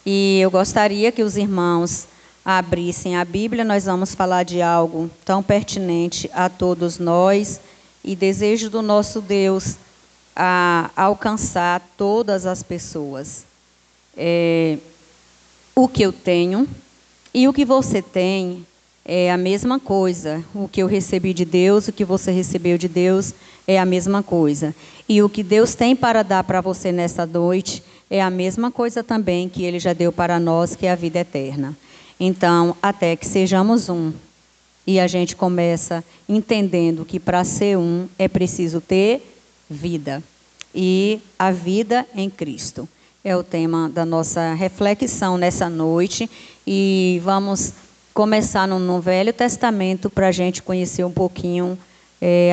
E eu gostaria que os irmãos abrissem a Bíblia. Nós vamos falar de algo tão pertinente a todos nós e desejo do nosso Deus a alcançar todas as pessoas. O que eu tenho e o que você tem é a mesma coisa. O que eu recebi de Deus, o que você recebeu de Deus é a mesma coisa. E o que Deus tem para dar para você nessa noite é a mesma coisa também que Ele já deu para nós, que é a vida eterna. Então, até que sejamos um. E a gente começa entendendo que para ser um é preciso ter vida. E a vida em Cristo é o tema da nossa reflexão nessa noite. E vamos começar no Velho Testamento para a gente conhecer um pouquinho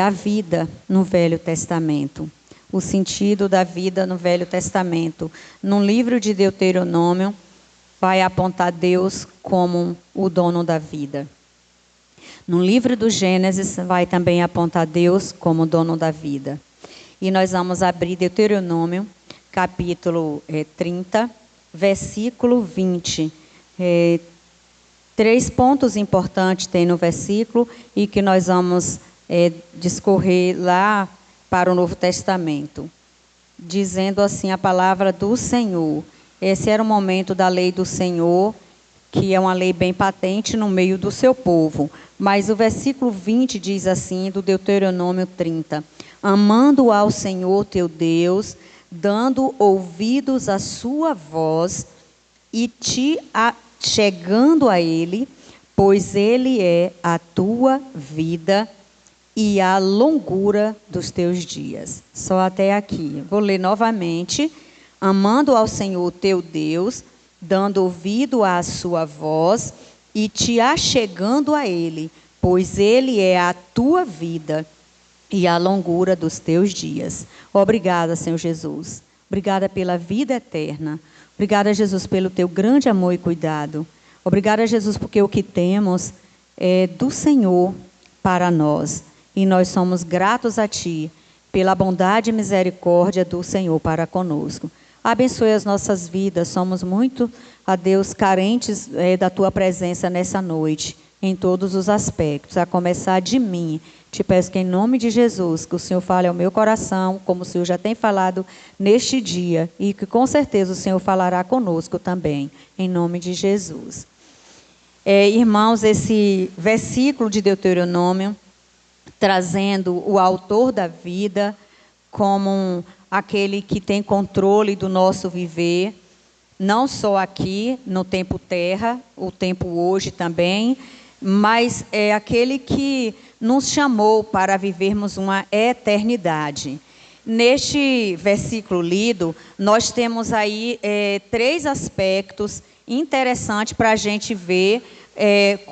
a vida no Velho Testamento. O sentido da vida no Velho Testamento. No livro de Deuteronômio, vai apontar Deus como o dono da vida. No livro do Gênesis, vai também apontar Deus como dono da vida. E nós vamos abrir Deuteronômio, capítulo 30, versículo 20. 3 pontos importantes tem no versículo e que nós vamos discorrer lá para o Novo Testamento. Dizendo assim a palavra do Senhor. Esse era o momento da lei do Senhor, que é uma lei bem patente no meio do seu povo. Mas o versículo 20 diz assim, do Deuteronômio 30. Amando ao Senhor teu Deus, dando ouvidos à sua voz e te chegando a Ele, pois Ele é a tua vida e a longura dos teus dias. Só até aqui. Vou ler novamente. Amando ao Senhor teu Deus, dando ouvido à sua voz e te achegando a Ele, pois Ele é a tua vida e a longura dos teus dias. Obrigada, Senhor Jesus. Obrigada pela vida eterna. Obrigada, Jesus, pelo teu grande amor e cuidado. Obrigada, Jesus, porque o que temos é do Senhor para nós. E nós somos gratos a Ti pela bondade e misericórdia do Senhor para conosco. Abençoe as nossas vidas. Somos muito, a Deus, carentes da Tua presença nessa noite, em todos os aspectos, a começar de mim. Te peço que em nome de Jesus, que o Senhor fale ao meu coração, como o Senhor já tem falado neste dia, e que com certeza o Senhor falará conosco também, em nome de Jesus. Irmãos, esse versículo de Deuteronômio, trazendo o autor da vida como aquele que tem controle do nosso viver, não só aqui no tempo terra, o tempo hoje também, mas é aquele que nos chamou para vivermos uma eternidade. Neste versículo lido, nós temos aí 3 aspectos interessantes para a gente ver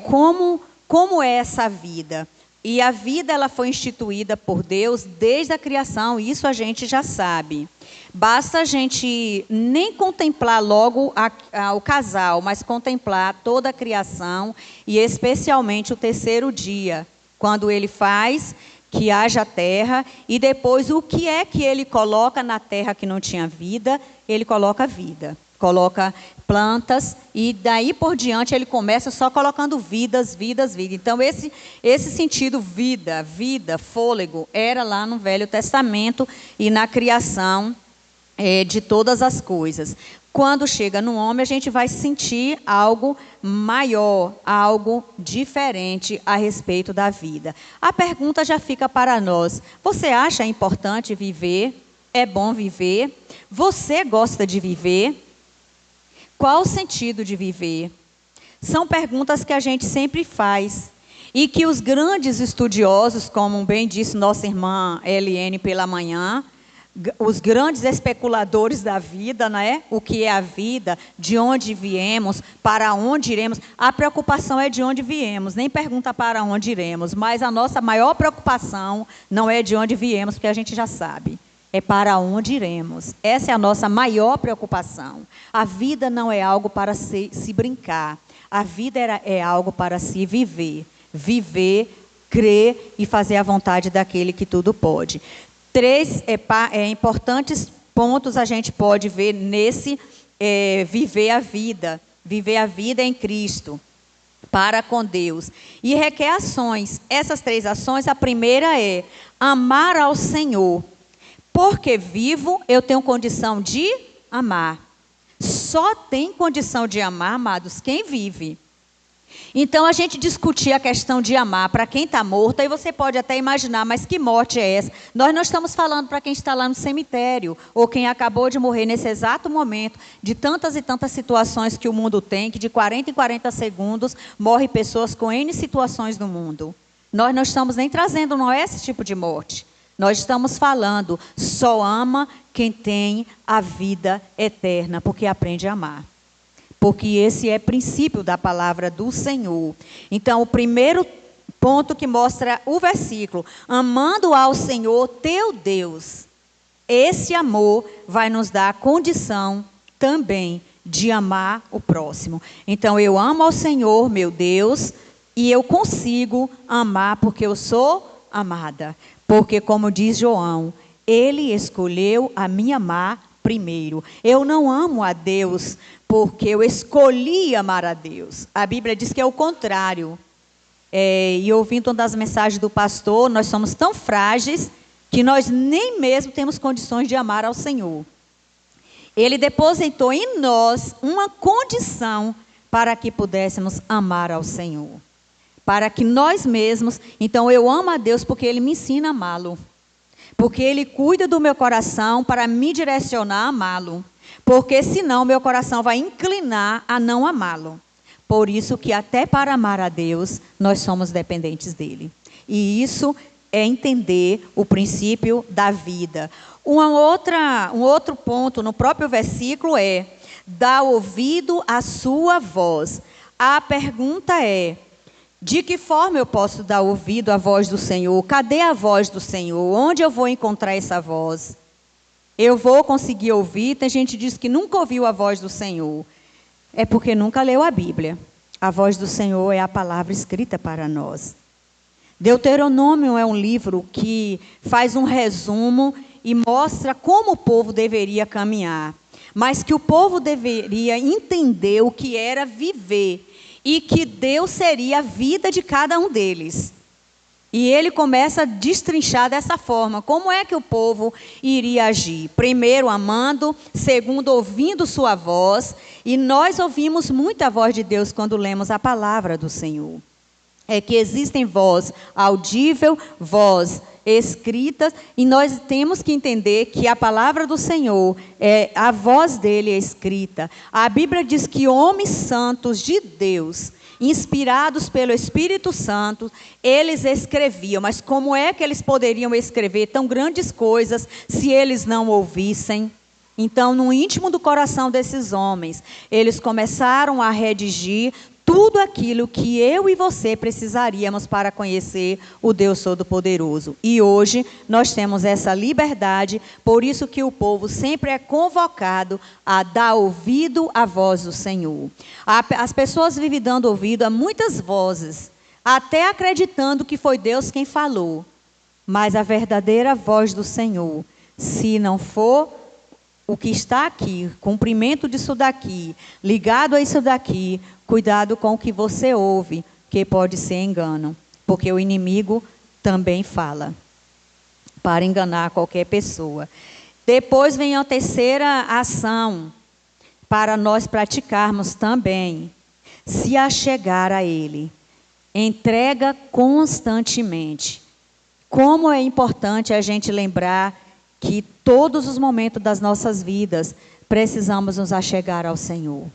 como é essa vida. E a vida ela foi instituída por Deus desde a criação, isso a gente já sabe. Basta a gente nem contemplar logo o casal, mas contemplar toda a criação e especialmente o 3º dia, quando ele faz que haja terra e depois o que é que ele coloca na terra que não tinha vida, ele coloca vida. Coloca plantas e daí por diante ele começa só colocando vidas. Então esse sentido vida, fôlego, era lá no Velho Testamento e na criação de todas as coisas. Quando chega no homem, a gente vai sentir algo maior, algo diferente a respeito da vida. A pergunta já fica para nós. Você acha importante viver? É bom viver? Você gosta de viver? Qual o sentido de viver? São perguntas que a gente sempre faz. E que os grandes estudiosos, como bem disse nossa irmã Eliane pela manhã, os grandes especuladores da vida, né? O que é a vida, de onde viemos, para onde iremos. A preocupação é de onde viemos, nem pergunta para onde iremos. Mas a nossa maior preocupação não é de onde viemos, porque a gente já sabe. É para onde iremos. Essa é a nossa maior preocupação. A vida não é algo para se brincar. A vida é algo para se viver. Viver, crer e fazer a vontade daquele que tudo pode. 3 importantes pontos a gente pode ver nesse viver a vida em Cristo, para com Deus. E requer ações. Essas 3 ações, a primeira é amar ao Senhor. Porque vivo, eu tenho condição de amar. Só tem condição de amar, amados, quem vive. Então, a gente discutir a questão de amar para quem está morto, aí você pode até imaginar, mas que morte é essa? Nós não estamos falando para quem está lá no cemitério, ou quem acabou de morrer nesse exato momento, de tantas e tantas situações que o mundo tem, que de 40 em 40 segundos morrem pessoas com N situações no mundo. Nós não estamos nem trazendo, não é esse tipo de morte. Nós estamos falando, só ama quem tem a vida eterna, porque aprende a amar. Porque esse é princípio da palavra do Senhor. Então, o primeiro ponto que mostra o versículo, amando ao Senhor teu Deus. Esse amor vai nos dar a condição também de amar o próximo. Então, eu amo ao Senhor, meu Deus, e eu consigo amar porque eu sou amada. Porque, como diz João, Ele escolheu a me amar primeiro. Eu não amo a Deus porque eu escolhi amar a Deus. A Bíblia diz que é o contrário. E ouvindo uma das mensagens do pastor, nós somos tão frágeis que nós nem mesmo temos condições de amar ao Senhor. Ele depositou em nós uma condição para que pudéssemos amar ao Senhor. Para que nós mesmos... Então, eu amo a Deus porque Ele me ensina a amá-lo. Porque Ele cuida do meu coração para me direcionar a amá-lo. Porque senão meu coração vai inclinar a não amá-lo. Por isso que até para amar a Deus, nós somos dependentes dEle. E isso é entender o princípio da vida. Um outro ponto no próprio versículo é: dá ouvido à sua voz. A pergunta é: de que forma eu posso dar ouvido à voz do Senhor? Cadê a voz do Senhor? Onde eu vou encontrar essa voz? Eu vou conseguir ouvir? Tem gente que diz que nunca ouviu a voz do Senhor. É porque nunca leu a Bíblia. A voz do Senhor é a palavra escrita para nós. Deuteronômio é um livro que faz um resumo e mostra como o povo deveria caminhar. Mas que o povo deveria entender o que era viver. E que Deus seria a vida de cada um deles. E ele começa a destrinchar dessa forma. Como é que o povo iria agir? Primeiro, amando. Segundo, ouvindo sua voz. E nós ouvimos muito a voz de Deus quando lemos a palavra do Senhor. É que existem voz audível, voz escrita. E nós temos que entender que a palavra do Senhor, a voz dele é escrita. A Bíblia diz que homens santos de Deus, inspirados pelo Espírito Santo, eles escreviam. Mas como é que eles poderiam escrever tão grandes coisas se eles não ouvissem? Então, no íntimo do coração desses homens, eles começaram a redigir tudo aquilo que eu e você precisaríamos para conhecer o Deus Todo-Poderoso. E hoje nós temos essa liberdade, por isso que o povo sempre é convocado a dar ouvido à voz do Senhor. As pessoas vivem dando ouvido a muitas vozes, até acreditando que foi Deus quem falou. Mas a verdadeira voz do Senhor, se não for o que está aqui, cumprimento disso daqui, ligado a isso daqui, cuidado com o que você ouve, que pode ser engano. Porque o inimigo também fala, para enganar qualquer pessoa. Depois vem a terceira ação, para nós praticarmos também. Se achegar a Ele. Entrega constantemente. Como é importante a gente lembrar que todos os momentos das nossas vidas precisamos nos achegar ao Senhor.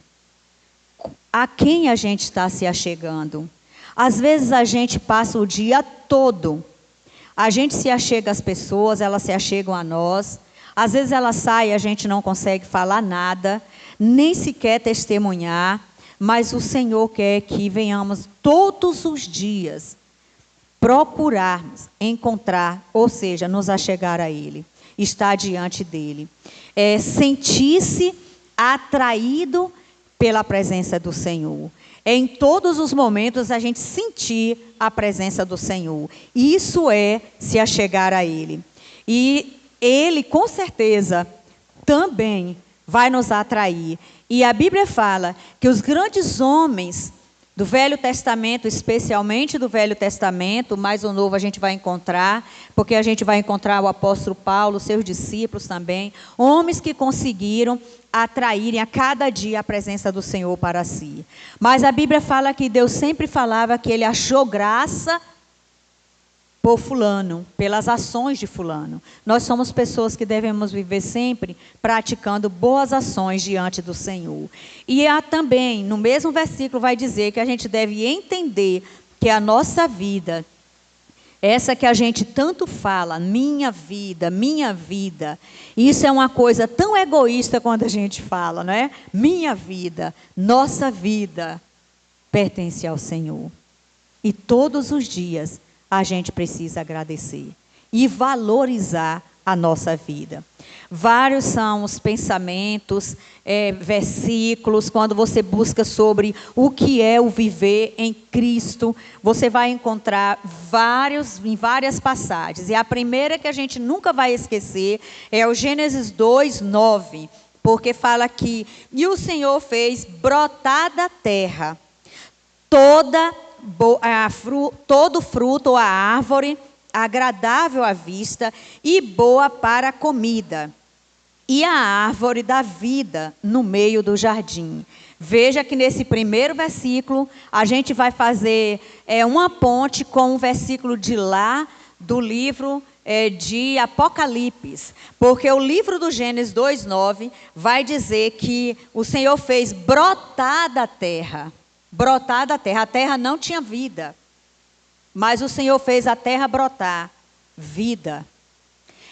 A quem a gente está se achegando? Às vezes a gente passa o dia todo. A gente se achega às pessoas, elas se achegam a nós. Às vezes ela sai e a gente não consegue falar nada, nem sequer testemunhar. Mas o Senhor quer que venhamos todos os dias procurarmos, encontrar, ou seja, nos achegar a Ele. Estar diante dEle. Sentir-se atraído pela presença do Senhor. Em todos os momentos a gente sentir a presença do Senhor. Isso é se achegar a Ele. E Ele, com certeza, também vai nos atrair. E a Bíblia fala que os grandes homens do Velho Testamento, especialmente do Velho Testamento, mais o Novo a gente vai encontrar, porque a gente vai encontrar o apóstolo Paulo, seus discípulos também, homens que conseguiram atraírem a cada dia a presença do Senhor para si. Mas a Bíblia fala que Deus sempre falava que Ele achou graça por fulano, pelas ações de fulano. Nós somos pessoas que devemos viver sempre praticando boas ações diante do Senhor. E também, no mesmo versículo, vai dizer que a gente deve entender que a nossa vida, essa que a gente tanto fala, minha vida, isso é uma coisa tão egoísta quando a gente fala, não é? Minha vida, nossa vida pertence ao Senhor. E todos os dias a gente precisa agradecer e valorizar a nossa vida. Vários são os pensamentos, versículos, quando você busca sobre o que é o viver em Cristo, você vai encontrar em várias passagens. E a primeira que a gente nunca vai esquecer é o Gênesis 2:9, porque fala que, e o Senhor fez brotar da terra todo fruto ou a árvore agradável à vista e boa para a comida, e a árvore da vida no meio do jardim. Veja que nesse primeiro versículo a gente vai fazer uma ponte com o versículo de lá do livro de Apocalipse, porque o livro do Gênesis 2:9 vai dizer que o Senhor fez brotar da terra. Brotar da terra. A terra não tinha vida, mas o Senhor fez a terra brotar vida.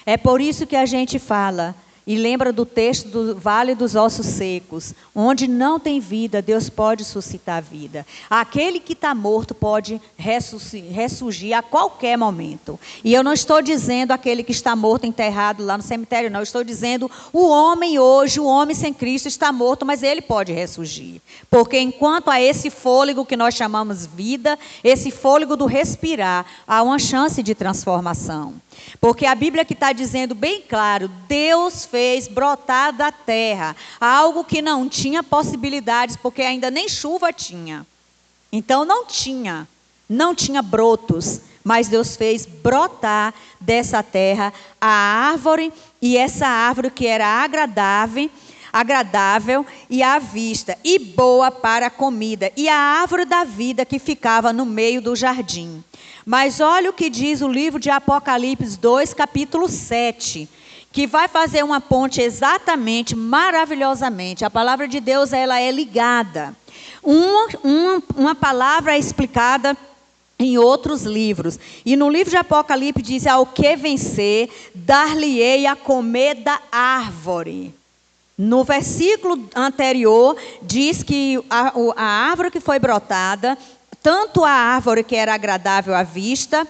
É por isso que a gente fala e lembra do texto do Vale dos Ossos Secos, onde não tem vida, Deus pode suscitar vida. Aquele que está morto pode ressurgir a qualquer momento. E eu não estou dizendo aquele que está morto, enterrado lá no cemitério, não. Eu estou dizendo o homem hoje, o homem sem Cristo está morto, mas ele pode ressurgir. Porque enquanto há esse fôlego que nós chamamos vida, esse fôlego do respirar, há uma chance de transformação. Porque a Bíblia que está dizendo bem claro, Deus fez brotar da terra algo que não tinha possibilidades, porque ainda nem chuva tinha. Então não tinha brotos, mas Deus fez brotar dessa terra a árvore, e essa árvore que era agradável e à vista, e boa para a comida, e a árvore da vida que ficava no meio do jardim. Mas olha o que diz o livro de Apocalipse 2, capítulo 7, que vai fazer uma ponte exatamente, maravilhosamente. A palavra de Deus, ela é ligada. Uma palavra é explicada em outros livros. E no livro de Apocalipse diz, ao que vencer, dar-lhe-ei a comer da árvore. No versículo anterior, diz que a árvore que foi brotada, tanto a árvore que era agradável à vista,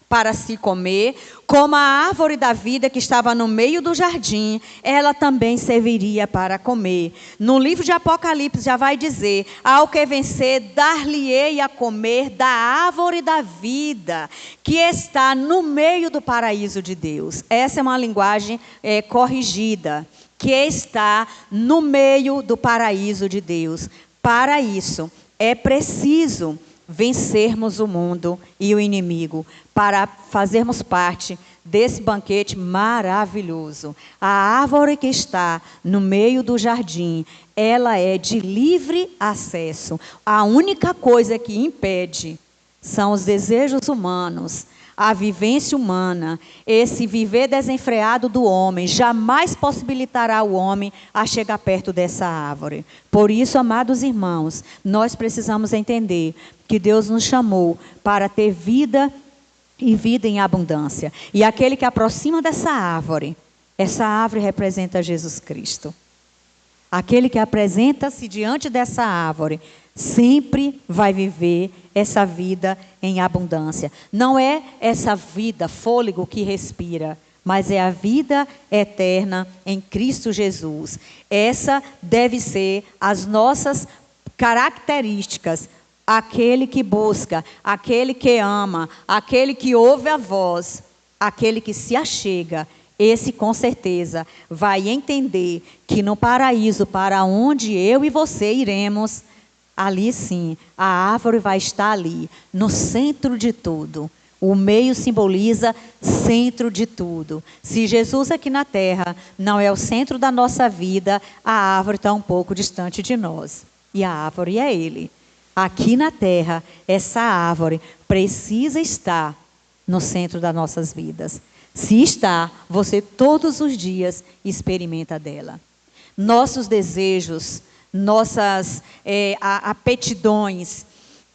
para se comer, como a árvore da vida que estava no meio do jardim, ela também serviria para comer. No livro de Apocalipse já vai dizer, ao que vencer, dar-lhe-ei a comer da árvore da vida, que está no meio do paraíso de Deus. Essa é uma linguagem corrigida, que está no meio do paraíso de Deus. Para isso, é preciso vencermos o mundo e o inimigo, para fazermos parte desse banquete maravilhoso. A árvore que está no meio do jardim, ela é de livre acesso. A única coisa que impede são os desejos humanos, a vivência humana. Esse viver desenfreado do homem jamais possibilitará o homem a chegar perto dessa árvore. Por isso, amados irmãos, nós precisamos entender que Deus nos chamou para ter vida e vida em abundância. E aquele que aproxima dessa árvore representa Jesus Cristo. Aquele que apresenta-se diante dessa árvore sempre vai viver essa vida em abundância. Não é essa vida, fôlego que respira, mas é a vida eterna em Cristo Jesus. Essa deve ser as nossas características. Aquele que busca, aquele que ama, aquele que ouve a voz, aquele que se achega, esse com certeza vai entender que no paraíso para onde eu e você iremos, ali sim, a árvore vai estar ali, no centro de tudo. O meio simboliza centro de tudo. Se Jesus aqui na terra não é o centro da nossa vida, a árvore está um pouco distante de nós. E a árvore é Ele. Aqui na terra, essa árvore precisa estar no centro das nossas vidas. Se está, você todos os dias experimenta dela. Nossos desejos, nossas aptidões,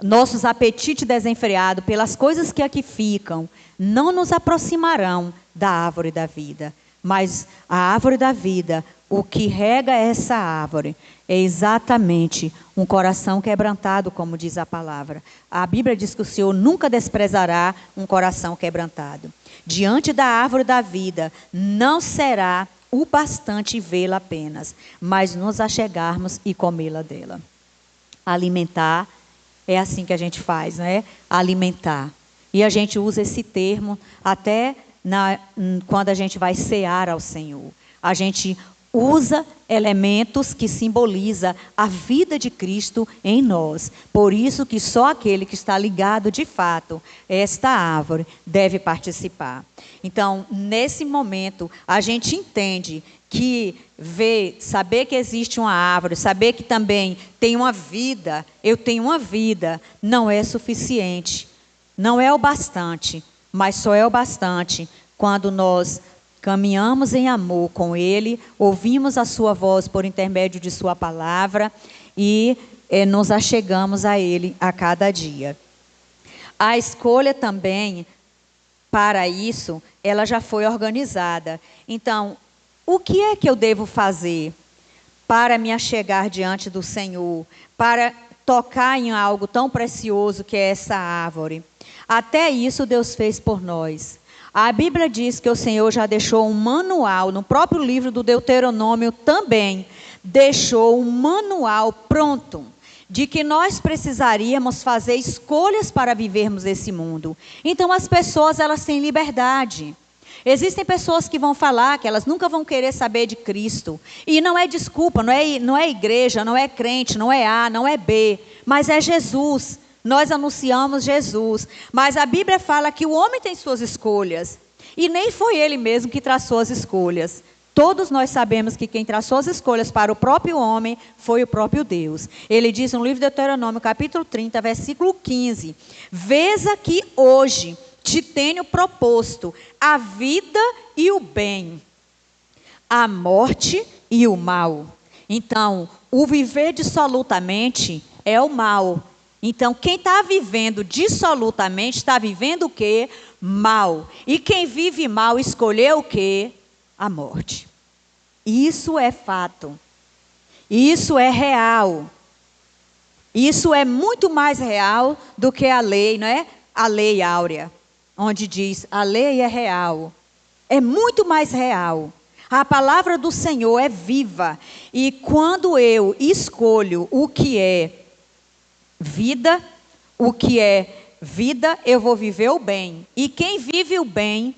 nossos apetites desenfreados pelas coisas que aqui ficam, não nos aproximarão da árvore da vida. Mas a árvore da vida, o que rega essa árvore, é exatamente um coração quebrantado, como diz a palavra. A Bíblia diz que o Senhor nunca desprezará um coração quebrantado. Diante da árvore da vida, não será o bastante vê-la apenas, mas nos achegarmos e comê-la dela. Alimentar, é assim que a gente faz, não é? Alimentar. E a gente usa esse termo até quando a gente vai cear ao Senhor. A gente usa elementos que simbolizam a vida de Cristo em nós. Por isso que só aquele que está ligado de fato a esta árvore deve participar. Então, nesse momento, a gente entende que saber que existe uma árvore, saber que também tem uma vida, eu tenho uma vida, não é suficiente. Não é o bastante, mas só é o bastante quando nós caminhamos em amor com Ele, ouvimos a sua voz por intermédio de sua palavra e nos achegamos a Ele a cada dia. A escolha também, para isso, ela já foi organizada. Então, o que é que eu devo fazer para me achegar diante do Senhor, para tocar em algo tão precioso que é essa árvore? Até isso Deus fez por nós. A Bíblia diz que o Senhor já deixou um manual, no próprio livro do Deuteronômio também, deixou um manual pronto, de que nós precisaríamos fazer escolhas para vivermos esse mundo. Então as pessoas, elas têm liberdade. Existem pessoas que vão falar que elas nunca vão querer saber de Cristo. E não é desculpa, não é igreja, não é crente, não é A, não é B, mas é Jesus. Nós anunciamos Jesus, mas a Bíblia fala que o homem tem suas escolhas, e nem foi ele mesmo que traçou as escolhas. Todos nós sabemos que quem traçou as escolhas para o próprio homem foi o próprio Deus. Ele diz no livro de Deuteronômio, capítulo 30, versículo 15: Vês aqui hoje, te tenho proposto a vida e o bem, a morte e o mal. Então, o viver dissolutamente é o mal. Então, quem está vivendo dissolutamente, está vivendo o quê? Mal. E quem vive mal, escolheu o quê? A morte. Isso é fato. Isso é real. Isso é muito mais real do que a lei, não é? A lei áurea, onde diz, a lei é real. É muito mais real. A palavra do Senhor é viva. E quando eu escolho o que é vida, eu vou viver o bem. E quem vive o bem,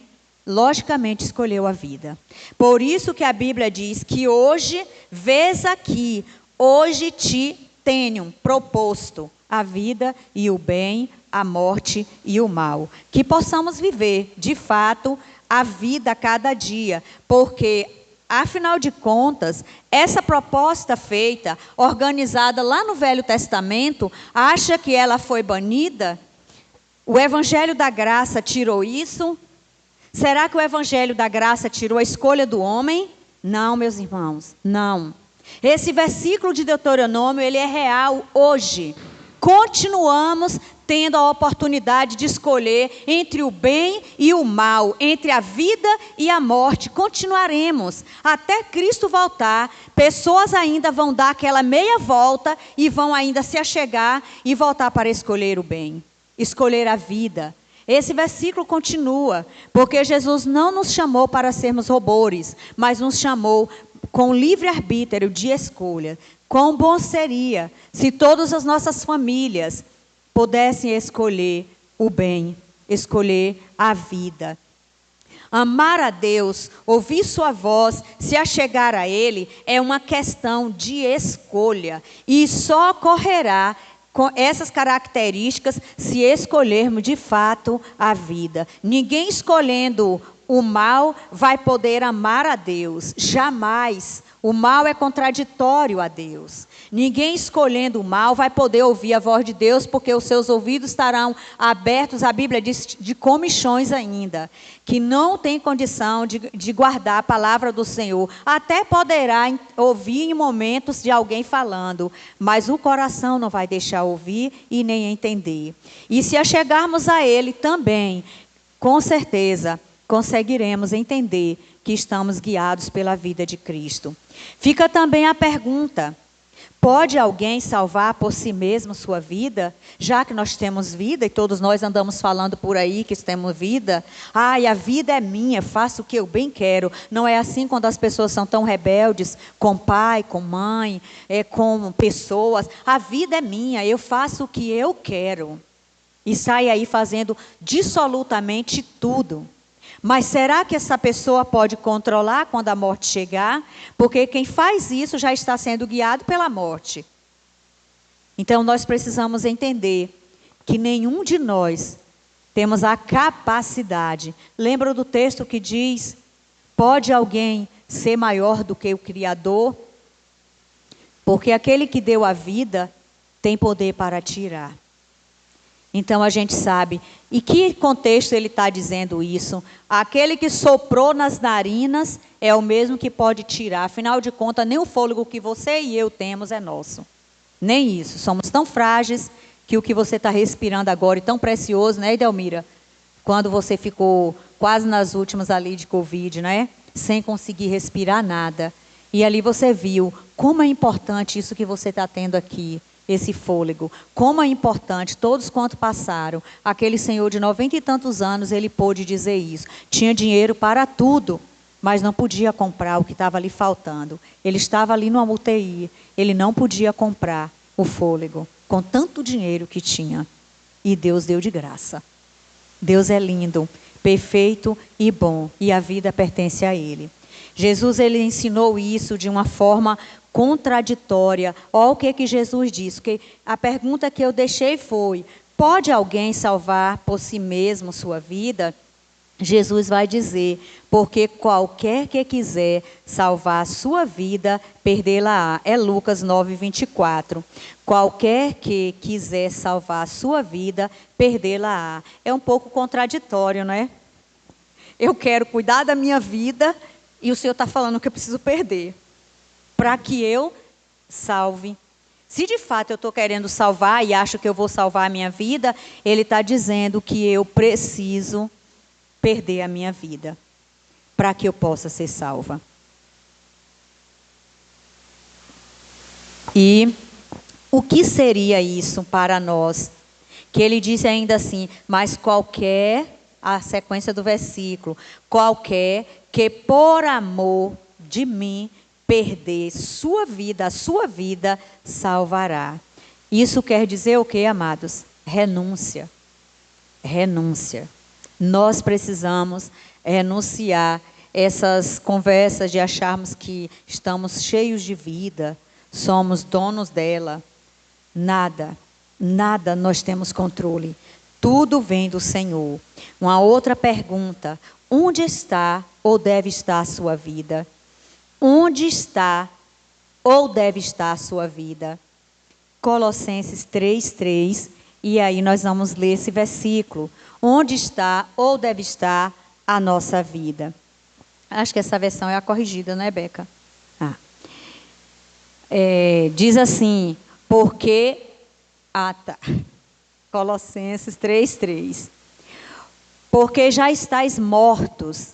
logicamente escolheu a vida. Por isso que a Bíblia diz que hoje, vês aqui, hoje te tenho proposto a vida e o bem, a morte e o mal. Que possamos viver, de fato, a vida a cada dia, porque afinal de contas, essa proposta feita, organizada lá no Velho Testamento, acha que ela foi banida? O Evangelho da Graça tirou isso? Será que o Evangelho da Graça tirou a escolha do homem? Não, meus irmãos, não. Esse versículo de Deuteronômio, ele é real hoje. Continuamos tendo a oportunidade de escolher entre o bem e o mal, entre a vida e a morte. Continuaremos até Cristo voltar. Pessoas ainda vão dar aquela meia volta e vão ainda se achegar e voltar para escolher o bem, escolher a vida. Esse versículo continua, porque Jesus não nos chamou para sermos robôs, mas nos chamou com livre-arbítrio de escolha. Quão bom seria se todas as nossas famílias pudessem escolher o bem, escolher a vida. Amar a Deus, ouvir sua voz, se achegar a Ele, é uma questão de escolha. E só ocorrerá com essas características se escolhermos de fato a vida. Ninguém escolhendo o mal vai poder amar a Deus. Jamais. O mal é contraditório a Deus. Ninguém escolhendo o mal vai poder ouvir a voz de Deus, porque os seus ouvidos estarão abertos, a Bíblia diz, de comichões ainda, que não tem condição de guardar a palavra do Senhor. Até poderá ouvir em momentos de alguém falando, mas o coração não vai deixar ouvir e nem entender. E se achegarmos a Ele também, com certeza, conseguiremos entender que estamos guiados pela vida de Cristo. Fica também a pergunta: pode alguém salvar por si mesmo sua vida? Já que nós temos vida e todos nós andamos falando por aí que temos vida. Ai, a vida é minha, faço o que eu bem quero. Não é assim quando as pessoas são tão rebeldes com pai, com mãe, com pessoas. A vida é minha, eu faço o que eu quero. E sai aí fazendo dissolutamente tudo. Mas será que essa pessoa pode controlar quando a morte chegar? Porque quem faz isso já está sendo guiado pela morte. Então nós precisamos entender que nenhum de nós temos a capacidade. Lembra do texto que diz: pode alguém ser maior do que o Criador? Porque aquele que deu a vida tem poder para tirar. Então a gente sabe. E que contexto ele está dizendo isso? Aquele que soprou nas narinas é o mesmo que pode tirar. Afinal de contas, nem o fôlego que você e eu temos é nosso. Nem isso. Somos tão frágeis que o que você está respirando agora, e tão precioso, né, Idelmira? Quando você ficou quase nas últimas ali de Covid, né? Sem conseguir respirar nada. E ali você viu como é importante isso que você está tendo aqui. Esse fôlego, como é importante, todos quanto passaram, aquele senhor de 90 e tantos anos, ele pôde dizer isso, tinha dinheiro para tudo, mas não podia comprar o que estava ali faltando, ele estava ali numa UTI, ele não podia comprar o fôlego, com tanto dinheiro que tinha, e Deus deu de graça. Deus é lindo, perfeito e bom, e a vida pertence a Ele. Jesus, ele ensinou isso de uma forma contraditória. Olha o que Jesus disse. Que a pergunta que eu deixei foi: pode alguém salvar por si mesmo sua vida? Jesus vai dizer: porque qualquer que quiser salvar a sua vida, perdê-la-á. É Lucas 9:24. Qualquer que quiser salvar a sua vida, perdê-la-á. É um pouco contraditório, não é? Eu quero cuidar da minha vida e o Senhor está falando que eu preciso perder para que eu salve. Se de fato eu estou querendo salvar e acho que eu vou salvar a minha vida, Ele está dizendo que eu preciso perder a minha vida para que eu possa ser salva. E o que seria isso para nós? Que Ele disse ainda assim: mas qualquer, a sequência do versículo, qualquer que por amor de mim perder sua vida, a sua vida salvará. Isso quer dizer o quê, amados? Renúncia. Renúncia. Nós precisamos renunciar essas conversas de acharmos que estamos cheios de vida, somos donos dela. Nada, nada nós temos controle. Tudo vem do Senhor. Uma outra pergunta: onde está ou deve estar a sua vida? Onde está ou deve estar a sua vida? Colossenses 3:3, e aí nós vamos ler esse versículo. Onde está ou deve estar a nossa vida? Acho que essa versão é a corrigida, não é, Beca? Diz assim: porque... Colossenses 3:3. Porque já estáis mortos,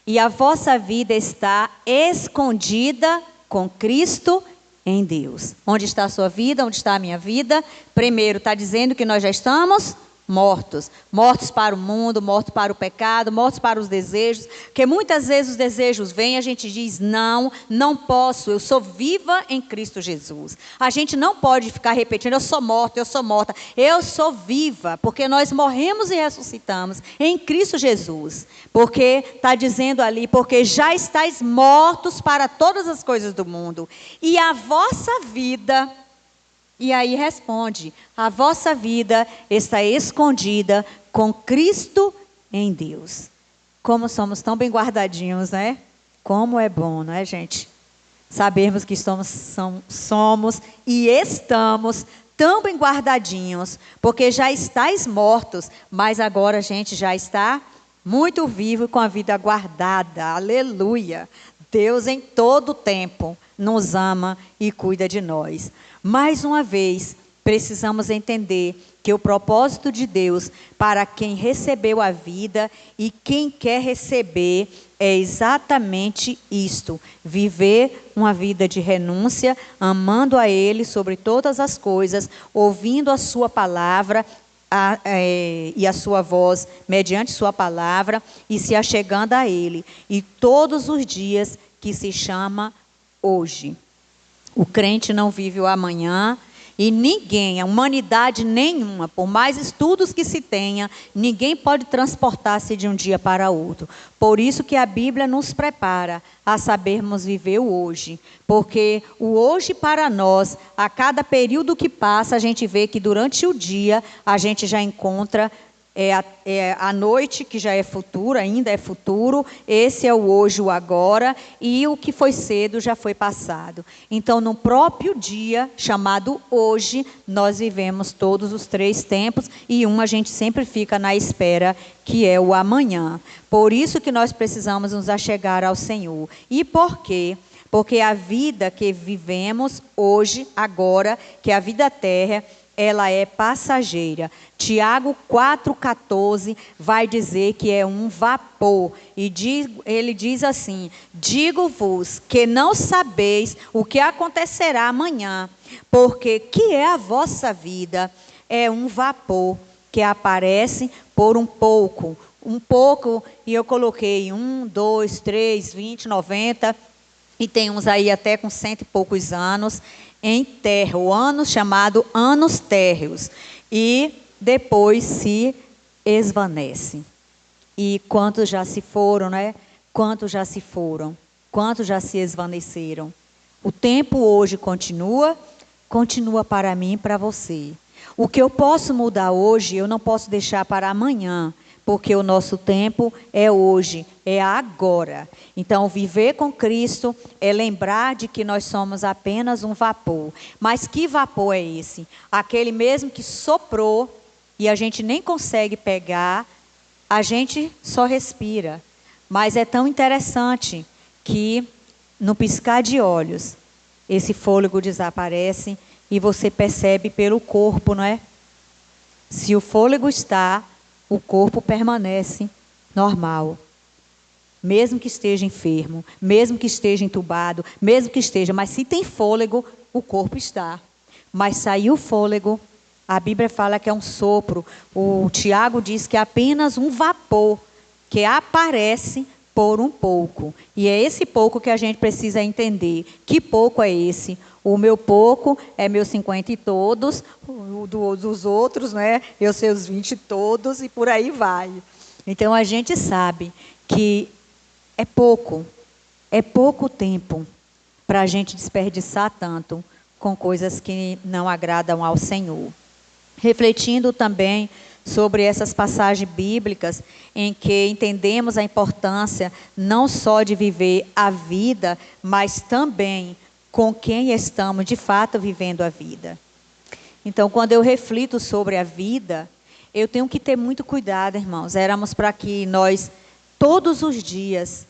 e a vossa vida está escondida com Cristo em Deus. Onde está a sua vida? Onde está a minha vida? Primeiro, está dizendo que nós já estamos mortos. Mortos para o mundo, mortos para o pecado, mortos para os desejos. Porque muitas vezes os desejos vêm e a gente diz, não, não posso, eu sou viva em Cristo Jesus. A gente não pode ficar repetindo, eu sou morta, eu sou morta. Eu sou viva, porque nós morremos e ressuscitamos em Cristo Jesus. Porque está dizendo ali, porque já estáis mortos para todas as coisas do mundo. E a vossa vida... E aí responde, a vossa vida está escondida com Cristo em Deus. Como somos tão bem guardadinhos, né? Como é bom, não é, gente? Sabermos que somos e estamos tão bem guardadinhos, porque já estáis mortos, mas agora a gente já está muito vivo e com a vida guardada. Aleluia! Deus em todo o tempo nos ama e cuida de nós. Mais uma vez, precisamos entender que o propósito de Deus para quem recebeu a vida e quem quer receber é exatamente isto: viver uma vida de renúncia, amando a Ele sobre todas as coisas, ouvindo a sua palavra e a sua voz mediante sua palavra e se achegando a Ele. E todos os dias que se chama hoje. O crente não vive o amanhã e ninguém, a humanidade nenhuma, por mais estudos que se tenha, ninguém pode transportar-se de um dia para outro. Por isso que a Bíblia nos prepara a sabermos viver o hoje. Porque o hoje para nós, a cada período que passa, a gente vê que durante o dia a gente já encontra a noite, que já é futuro, ainda é futuro, esse é o hoje, o agora, e o que foi cedo já foi passado. Então, no próprio dia, chamado hoje, nós vivemos todos os 3 tempos, e a gente sempre fica na espera, que é o amanhã. Por isso que nós precisamos nos achegar ao Senhor. E por quê? Porque a vida que vivemos hoje, agora, que é a vida terra, ela é passageira. Tiago 4,14 vai dizer que é um vapor. E ele diz assim: digo-vos que não sabeis o que acontecerá amanhã, porque que é a vossa vida? É um vapor que aparece por um pouco. Um pouco, e eu coloquei 1, 2, 3, 20, 90, e tem uns aí até com 100 e poucos anos, em terra, o ano chamado anos térreos, e depois se esvanece. E quantos já se foram, né? Quantos já se foram? Quantos já se esvaneceram? O tempo hoje continua para mim e para você. O que eu posso mudar hoje, eu não posso deixar para amanhã, porque o nosso tempo é hoje, é agora. Então, viver com Cristo é lembrar de que nós somos apenas um vapor. Mas que vapor é esse? Aquele mesmo que soprou e a gente nem consegue pegar, a gente só respira. Mas é tão interessante que, no piscar de olhos, esse fôlego desaparece e você percebe pelo corpo, não é? Se o fôlego está, o corpo permanece normal. Mesmo que esteja enfermo, mesmo que esteja entubado, mesmo que esteja, mas se tem fôlego, o corpo está. Mas saiu o fôlego, a Bíblia fala que é um sopro. O Tiago diz que é apenas um vapor que aparece por um pouco. E é esse pouco que a gente precisa entender. Que pouco é esse? O meu pouco é meus 50 e todos, dos outros, né? Eu sei os 20 todos e por aí vai. Então a gente sabe que é pouco tempo para a gente desperdiçar tanto com coisas que não agradam ao Senhor. Refletindo também sobre essas passagens bíblicas em que entendemos a importância não só de viver a vida, mas também com quem estamos de fato vivendo a vida. Então, quando eu reflito sobre a vida, eu tenho que ter muito cuidado, irmãos. Éramos para que nós, todos os dias,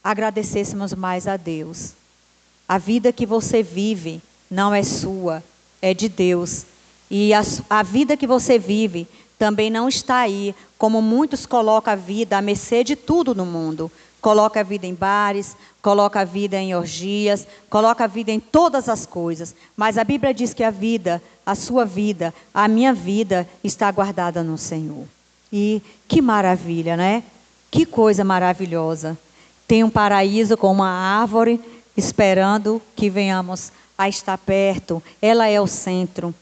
agradecêssemos mais a Deus. A vida que você vive não é sua, é de Deus. E a vida que você vive também não está aí, como muitos colocam a vida à mercê de tudo no mundo. coloca a vida em bares, coloca a vida em orgias, coloca a vida em todas as coisas. Mas a Bíblia diz que a vida, a sua vida, a minha vida está guardada no Senhor. E que maravilha, né? Que coisa maravilhosa. Tem um paraíso com uma árvore esperando que venhamos a estar perto. Ela é o centro.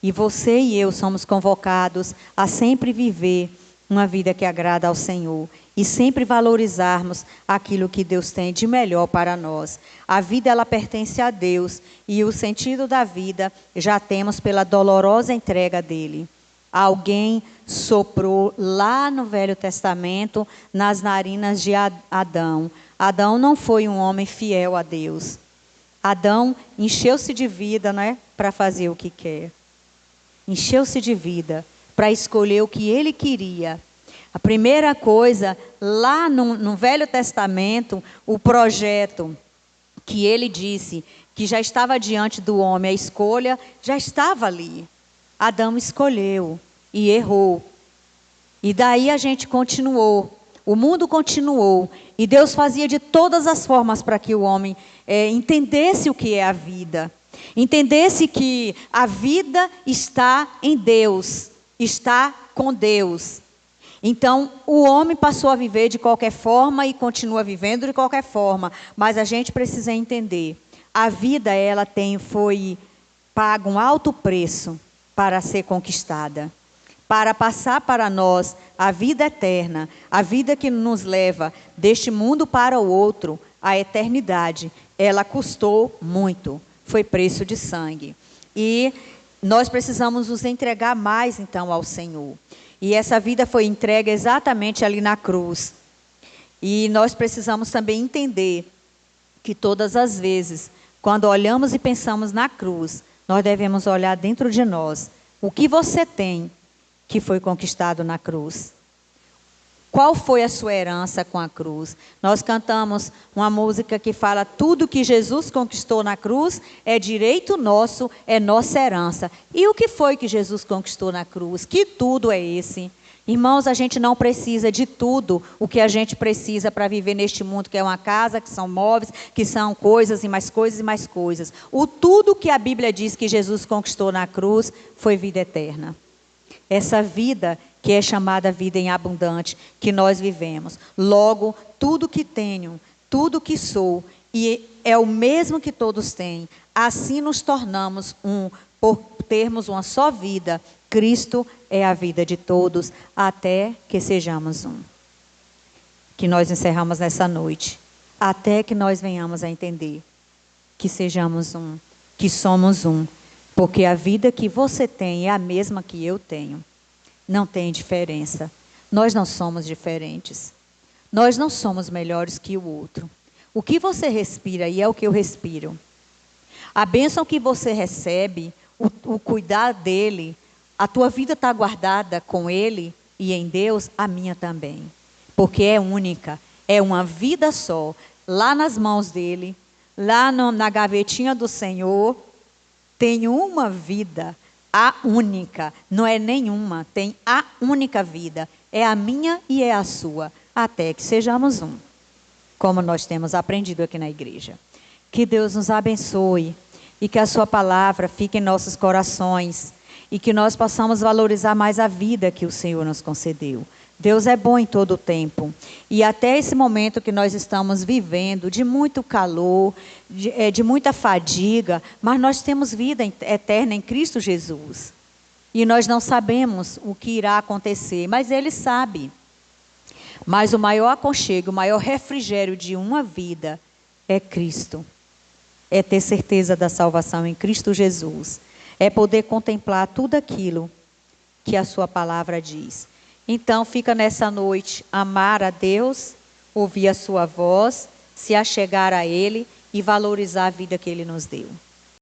E você e eu somos convocados a sempre viver uma vida que agrada ao Senhor. E sempre valorizarmos aquilo que Deus tem de melhor para nós. A vida, ela pertence a Deus. E o sentido da vida já temos pela dolorosa entrega dele. Alguém soprou lá no Velho Testamento, nas narinas de Adão. Adão não foi um homem fiel a Deus. Adão encheu-se de vida, né, para fazer o que quer. Encheu-se de vida para escolher o que ele queria. A primeira coisa, lá no Velho Testamento, o projeto que ele disse que já estava diante do homem, a escolha já estava ali. Adão escolheu e errou. E daí a gente continuou. O mundo continuou. E Deus fazia de todas as formas para que o homem entendesse o que é a vida. Entendesse que a vida está em Deus. Está com Deus. Então, o homem passou a viver de qualquer forma e continua vivendo de qualquer forma. Mas a gente precisa entender. A vida, ela foi paga um alto preço para ser conquistada. Para passar para nós a vida eterna, a vida que nos leva deste mundo para o outro, a eternidade, ela custou muito, foi preço de sangue. E nós precisamos nos entregar mais então ao Senhor. E essa vida foi entregue exatamente ali na cruz. E nós precisamos também entender que todas as vezes, quando olhamos e pensamos na cruz, nós devemos olhar dentro de nós. O que você tem que foi conquistado na cruz? Qual foi a sua herança com a cruz? Nós cantamos uma música que fala: tudo que Jesus conquistou na cruz é direito nosso, é nossa herança. E o que foi que Jesus conquistou na cruz? Que tudo é esse? Irmãos, a gente não precisa de tudo o que a gente precisa para viver neste mundo, que é uma casa, que são móveis, que são coisas e mais coisas e mais coisas. O tudo que a Bíblia diz que Jesus conquistou na cruz foi vida eterna. Essa vida que é chamada vida em abundante, que nós vivemos. Logo, tudo que tenho, tudo que sou, e é o mesmo que todos têm. Assim nos tornamos por termos uma só vida. Cristo é a vida de todos, até que sejamos um. Que nós encerramos nessa noite. Até que nós venhamos a entender que sejamos um, que somos um. Porque a vida que você tem é a mesma que eu tenho. Não tem diferença. Nós não somos diferentes. Nós não somos melhores que o outro. O que você respira e é o que eu respiro. A bênção que você recebe, o cuidar dele, a tua vida está guardada com ele e em Deus, a minha também. Porque é única, é uma vida só, lá nas mãos dele, lá na gavetinha do Senhor, tem uma vida, a única, não é nenhuma, tem a única vida, é a minha e é a sua, até que sejamos um, como nós temos aprendido aqui na igreja. Que Deus nos abençoe e que a sua palavra fique em nossos corações e que nós possamos valorizar mais a vida que o Senhor nos concedeu. Deus é bom em todo o tempo. E até esse momento que nós estamos vivendo, de muito calor, de muita fadiga, mas nós temos vida eterna em Cristo Jesus. E nós não sabemos o que irá acontecer, mas Ele sabe. Mas o maior aconchego, o maior refrigério de uma vida é Cristo. É ter certeza da salvação em Cristo Jesus. É poder contemplar tudo aquilo que a sua palavra diz. Então, fica nessa noite amar a Deus, ouvir a sua voz, se achegar a Ele e valorizar a vida que Ele nos deu.